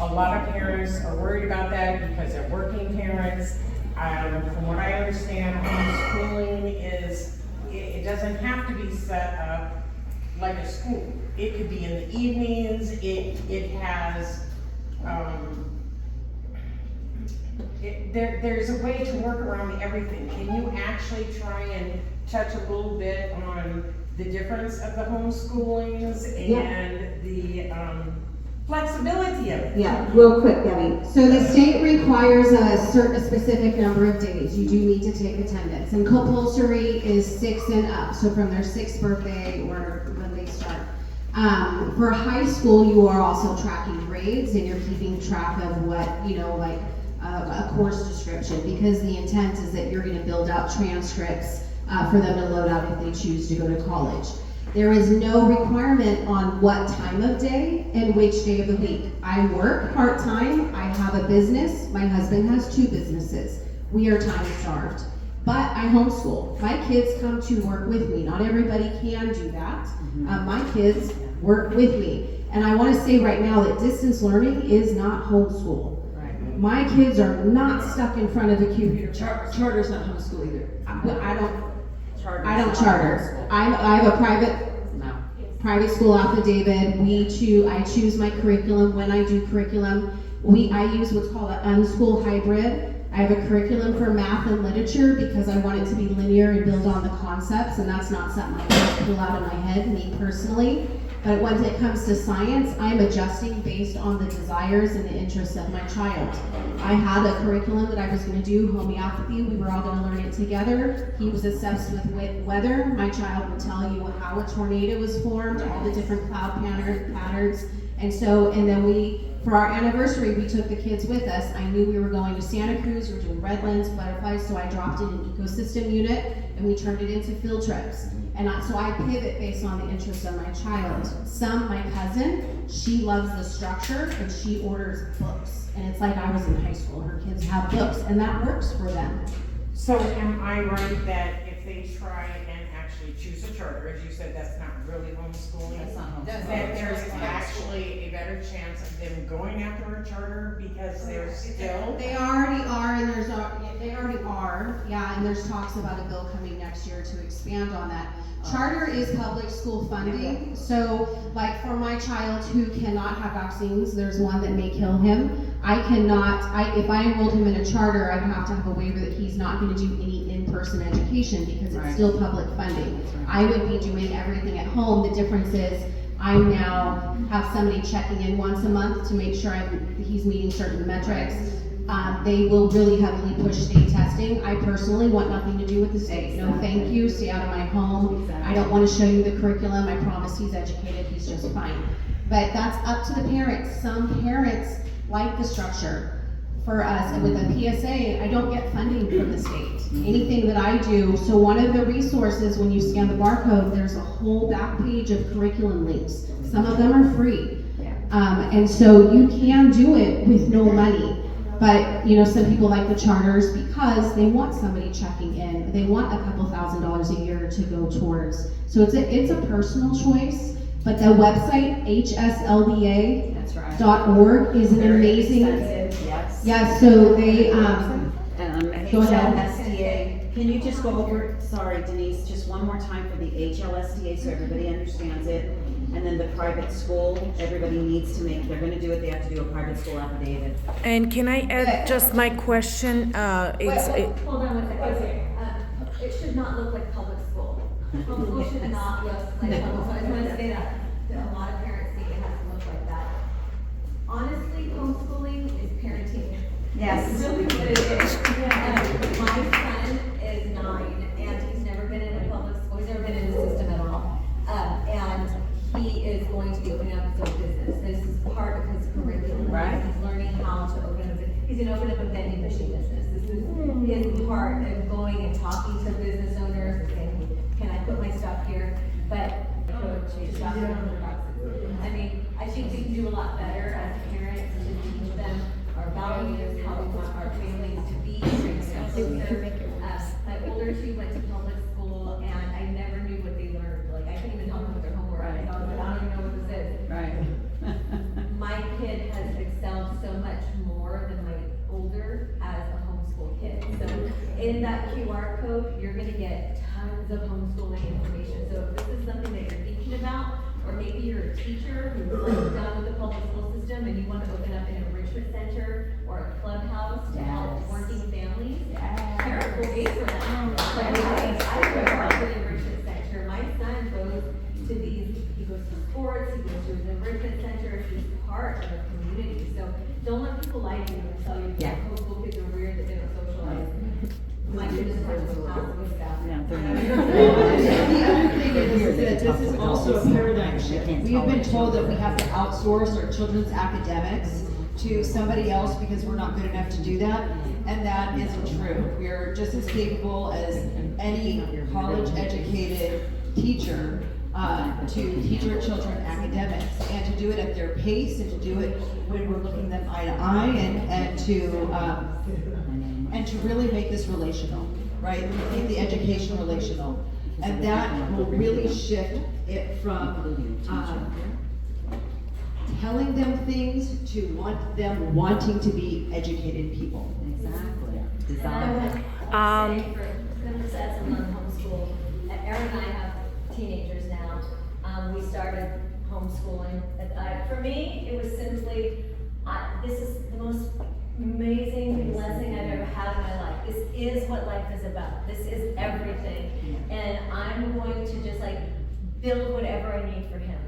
A lot of parents are worried about that because they're working parents. From what I understand, homeschooling it doesn't have to be set up like a school. It could be in the evenings, it has, there's a way to work around everything. Can you actually try and touch a little bit on the difference of the homeschoolings and the flexibility of it? Yeah, real quick, Debbie. So the state requires a specific number of days. You do need to take attendance, and compulsory is 6 and up. So from their 6th birthday or when they start. For high school, you are also tracking grades, and you're keeping track of what, like a course description, because the intent is that you're going to build out transcripts for them to load out if they choose to go to college. There is no requirement on what time of day and which day of the week. I work part-time, I have a business, my husband has 2 businesses. We are time-starved, but I homeschool. My kids come to work with me. Not everybody can do that. My kids work with me. And I want to say right now that distance learning is not homeschool. My kids are not stuck in front of a computer. Charter's not homeschool either. I don't charter. I have a private school affidavit. I choose my curriculum when I do curriculum. I use what's called an unschool hybrid. I have a curriculum for math and literature because I want it to be linear and build on the concepts, and that's not something I can pull out of my head, me personally. But when it comes to science, I'm adjusting based on the desires and the interests of my child. I had a curriculum that I was going to do, homeopathy. We were all going to learn it together. He was obsessed with weather. My child would tell you how a tornado was formed, all the different cloud patterns. And then for our anniversary, we took the kids with us. I knew we were going to Santa Cruz, we were doing redlands, butterflies, so I dropped in an ecosystem unit and we turned it into field trips. So I pivot based on the interests of my child. My cousin, she loves the structure and she orders books. And it's like I was in high school, her kids have books, and that works for them. So am I right that if they try and actually choose a charter, as you said, that's not really homeschooling? That's not homeschooling. That there's actually a better chance of them going after a charter because they're still? They already are, and and there's talks about a bill coming next year to expand on that. Charter is public school funding, so like for my child who cannot have vaccines, there's one that may kill him. If I enrolled him in a charter, I'd have to have a waiver that he's not going to do any in-person education because it's still public funding. I would be doing everything at home. The difference is I now have somebody checking in once a month to make sure he's meeting certain metrics. They will really heavily push state testing. I personally want nothing to do with the state. No, thank you. Stay out of my home. I don't want to show you the curriculum. I promise he's educated. He's just fine. But that's up to the parents. Some parents like the structure. For us, and with the PSA, I don't get funding from the state. Anything that I do, so one of the resources, when you scan the barcode, there's a whole back page of curriculum links. Some of them are free. And so you can do it with no money. But some people like the charters because they want somebody checking in. They want a couple $1,000s a year to go towards. So it's a personal choice. But the website hslda.org is an amazing. Yes. Yeah. So they go ahead. HLSDA. Can you just go over? Sorry, Denise. Just one more time for the HLSDA so everybody understands it. And then the private school, everybody needs to make, they're gonna do it, they have to do a private school affidavit. And can I add just my question? Hold on one second. It should not look like public school. Homeschool should not look like public school. I just want to say that a lot of parents think it has to look like that. Honestly, homeschooling is parenting. Yes. It's really what it is. My son is 9 and he's never been in a public school. He's never been in the system at all. And he is going to be opening up his own business. This is part of his curriculum. Right. He's learning how to open up. He's going to open up a vending machine business. This is his part of going and talking to business owners and saying, "Can I put my stuff here?" But I mean, I think we can do a lot better as parents to teach them our values, how we want our families to be. My older two went to public school, and I never knew what they learned. Like I couldn't even help them with their homework. I was like, I don't even know what this is. Right. My kid has excelled so much more than my older as a homeschool kid. So in that QR code, you're gonna get tons of homeschooling information. So if this is something that you're thinking about, or maybe you're a teacher who's like done with the public school system and you want to open up an enrichment center or a clubhouse to help working families, parents will pay for that. Like I go to the enrichment center. My son goes to these, he goes to sports, he goes to his enrichment center, he's part of the community. So don't let people lie to you and tell you that homeschool kids are weird, that they don't socialize. My goodness, I'm so happy with that. The other thing is that this is also a paradigm shift. We have been told that we have to outsource our children's academics to somebody else because we're not good enough to do that, and that isn't true. We're just as capable as any college-educated teacher to teach our children academics and to do it at their pace and to do it when we're looking them eye to eye and to really make this relational, right? Make the education relational. And that will really shift it from telling them things to them wanting to be educated people. Exactly. And I would say for them to set some on homeschool, Erin and I have teenagers now. We started homeschooling. For me, it was simply, this is the most amazing blessing I've ever had in my life. This is what life is about. This is everything. And I'm going to just like build whatever I need for him.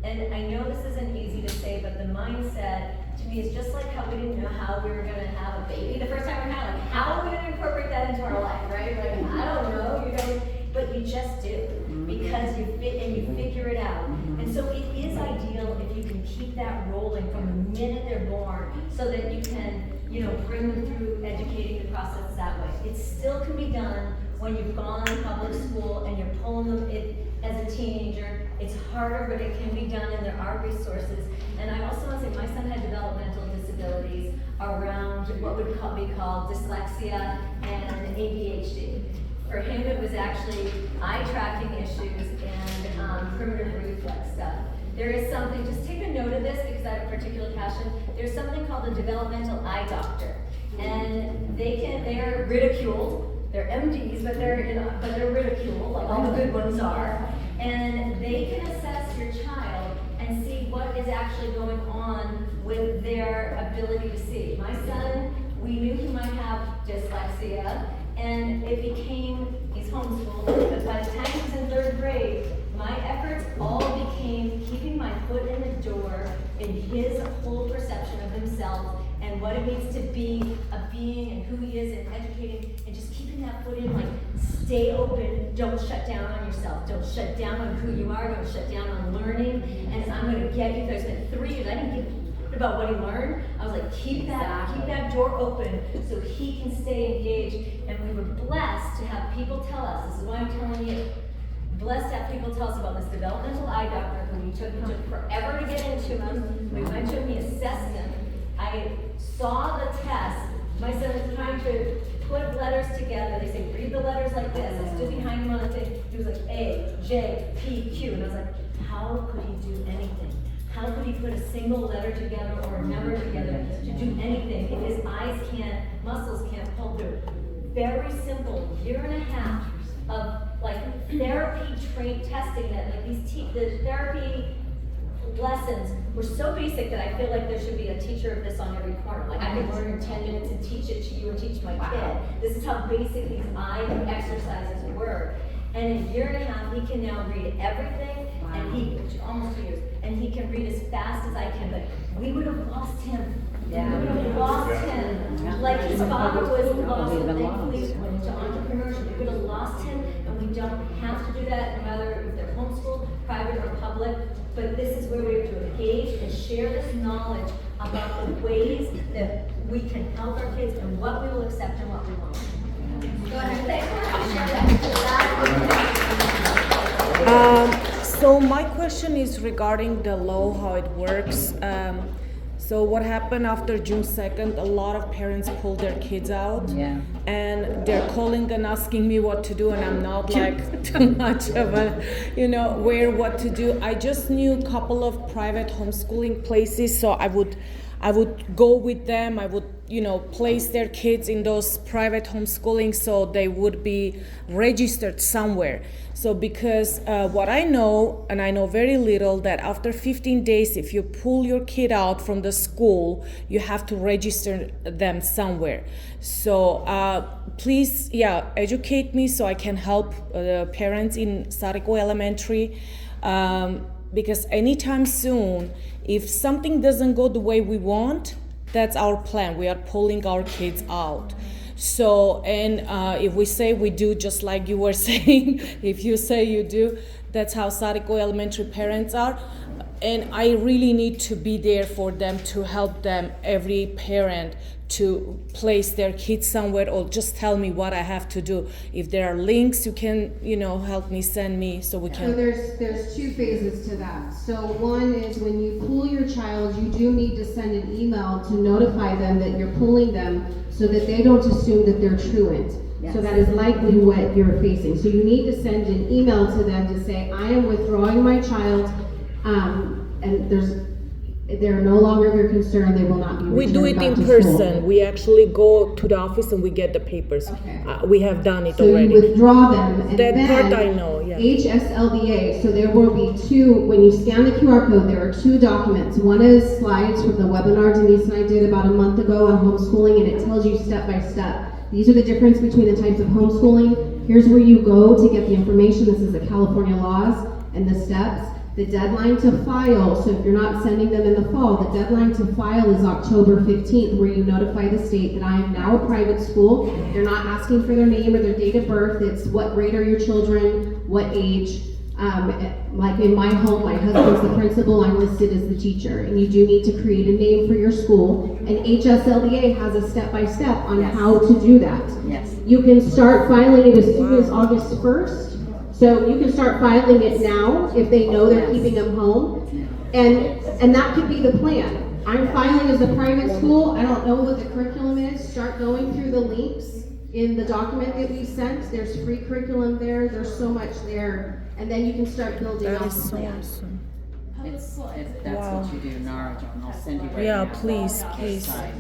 And I know this isn't easy to say, but the mindset to me is just like how we didn't know how we were gonna have a baby the first time we had it. Like, how are we gonna incorporate that into our life, right? Like, I don't know, but you just do. Because you fit and you figure it out. And so it is ideal if you can keep that rolling from the minute they're born so that you can, bring them through educating the process that way. It still can be done when you've gone to public school and you're pulling them as a teenager. It's harder, but it can be done and there are resources. And I also want to say my son had developmental disabilities around what would be called dyslexia and ADHD. For him, it was actually eye tracking issues and primitive reflex stuff. There is something, just take a note of this because I have a particular passion. There's something called a developmental eye doctor. And they're ridiculed. They're MDs, but they're ridiculed, like all the good ones are. And they can assess your child and see what is actually going on with their ability to see. My son, we knew he might have dyslexia, and he's homeschooled, but by the time he was in 3rd grade, my efforts all became keeping my foot in the door in his whole perception of himself and what it means to be a being and who he is and educating and just keeping that foot in, like, stay open, don't shut down on yourself, don't shut down on who you are, don't shut down on learning, and I'm gonna get you. There's been 3 years, I didn't give about what he learned. I was like, keep that door open so he can stay engaged. And we were blessed to have people tell us, this is why I'm telling you, blessed to have people tell us about this developmental eye doctor who it took forever to get into him. We went to him, he assessed him. I saw the test. My son was trying to put letters together. They say, read the letters like this. I stood behind him on the thing. He was like, A, J, P, Q. And I was like, how could he do anything? How could he put a single letter together or a number together to do anything if his muscles can't pull through? Very simple, 1.5 years of like therapy testing that like the therapy lessons were so basic that I feel like there should be a teacher of this on every corner. Like I could learn in 10 minutes and teach it to you and teach my kid. This is how basic these eye exercises were. And in 1.5 years, he can now read everything, and almost 2 years, and he can read as fast as I can, but we would have lost him. Yeah. We would have lost him. Yeah. Like his father was lost, We'd have thankfully, lost. to entrepreneurship. We would have lost him, and we don't have to do that, no matter if they're homeschooled, private, or public. But this is where we have to engage and share this knowledge about the ways that we can help our kids and what we will accept and what we won't. Go ahead. Thank you. So my question is regarding the law, how it works. So what happened after June 2nd, a lot of parents pulled their kids out. Yeah. And they're calling and asking me what to do, and I'm not like too much of a, what to do. I just knew a couple of private homeschooling places, so I would go with them. I would, place their kids in those private homeschooling so they would be registered somewhere. So because what I know, and I know very little, that after 15 days, if you pull your kid out from the school, you have to register them somewhere. So please, educate me so I can help the parents in Sacramento Elementary. Because anytime soon, if something doesn't go the way we want, that's our plan. We are pulling our kids out. So, and if we say we do, just like you were saying, if you say you do, that's how Sacramento Elementary parents are. And I really need to be there for them, to help them, every parent, to place their kids somewhere, or just tell me what I have to do. If there are links, you can, help me, send me, so we can. So there's two phases to that. So one is when you pull your child, you do need to send an email to notify them that you're pulling them, so that they don't assume that they're truant. Yes. So that is likely what you're facing. So you need to send an email to them to say, I am withdrawing my child, and they're no longer of your concern, they will not be We returned do it back in to person. school. We actually go to the office and we get the papers. Okay. We have done it So already. you withdraw them, and That then part I know, yeah. HSLDA, so there will be two, when you scan the QR code, there are two documents. One is slides from the webinar Denise and I did about a month ago on homeschooling, and it tells you step by step. These are the difference between the types of homeschooling. Here's where you go to get the information. This is the California laws and the steps. The deadline to file, so if you're not sending them in the fall, the deadline to file is October 15th, where you notify the state that I am now a private school. They're not asking for their name or their date of birth. It's what grade are your children, what age. Like in my home, my husband's the principal, I'm listed as the teacher. And you do need to create a name for your school. And HSLDA has a step-by-step on Yes. how to do that. Yes. You can start filing it as soon as August 1st. So you can start filing it now if they know they're keeping them home. And that could be the plan. I'm filing as a private school. I don't know what the curriculum is. Start going through the links in the document that we sent. There's free curriculum there. There's so much there. And then you can start building That out is the so plan. awesome. That's Wow. what you do, Nara, John. I'll send you right Yeah, now. please, please. Site.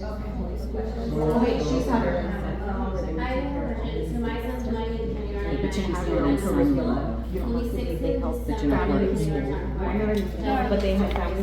Oh, wait, she's had her. I have a question. So my son's going in kindergarten. But you have next your year. own curriculum. He's 6 in But you're December. not going to school. But they have